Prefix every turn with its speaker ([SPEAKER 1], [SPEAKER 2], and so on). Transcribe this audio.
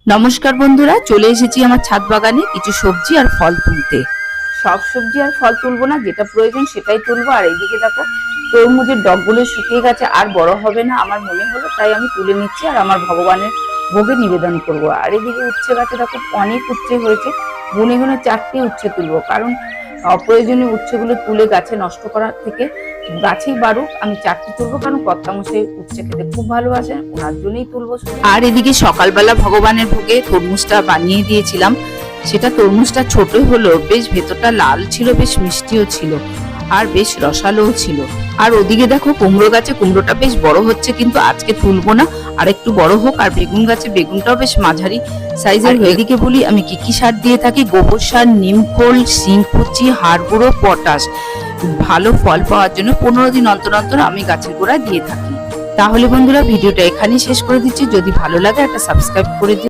[SPEAKER 1] নমস্কার বন্ধুরা, চলে এসেছি আমার ছাদ বাগানে কিছু সবজি আর ফল তুলতে। সব সবজি আর ফল তুলবো না, যেটা প্রয়োজন সেটাই তুলবো। আর এইদিকে দেখো তরমুজের ডগগুলো শুকিয়ে গেছে, আর বড় হবে না আমার মনে হলো, তাই আমি তুলে নিচ্ছি আর আমার ভগবানের ভোগে নিবেদন করব। আর এদিকে উচ্ছে গাছে দেখো অনেক উচ্ছে হয়েছে, গুনে গুনে 4টে উচ্ছে তুলবো, কারণ অপ্রয়োজনীয় উচ্ছেগুলো তুলে গাছে নষ্ট করার থেকে গাছেই বাড়ুক, আমি 4টে তুলবো, কারণ কর্তামশাই উচ্ছে খেতে খুব ভালোবাসেন, ওনার জন্যই তুলবো। আর এদিকে সকালবেলা ভগবানের ভোগে তরমুজটা বানিয়ে দিয়েছিলাম। সেটা তরমুজটা ছোটই হলো, বেশ ভেতরটা লাল ছিল, বেশ মিষ্টিও ছিল আর বেশ রসালোও ছিল। আর ওদিকে দেখো কুমড়ো গাছে কুমড়োটা বেশ বড় হচ্ছে, কিন্তু আজকে তুলবো না, আর একটু বড় হোক। আর বেগুন গাছে বেগুনটাও বেশ মাঝারি সাইজের। এদিকে বলি আমি কি কি সার দিয়ে থাকি: গোবর সার, নিমখোল, শিংকুচি, হাড় গুঁড়ো, পটাশ। ভালো ফল পাওয়ার জন্য 15 দিন অন্তর অন্তর আমি গাছের গোড়ায় দিয়ে থাকি। তাহলে বন্ধুরা ভিডিওটা এখানেই শেষ করে দিচ্ছি। যদি ভালো লাগে একটা সাবস্ক্রাইব করে দিন।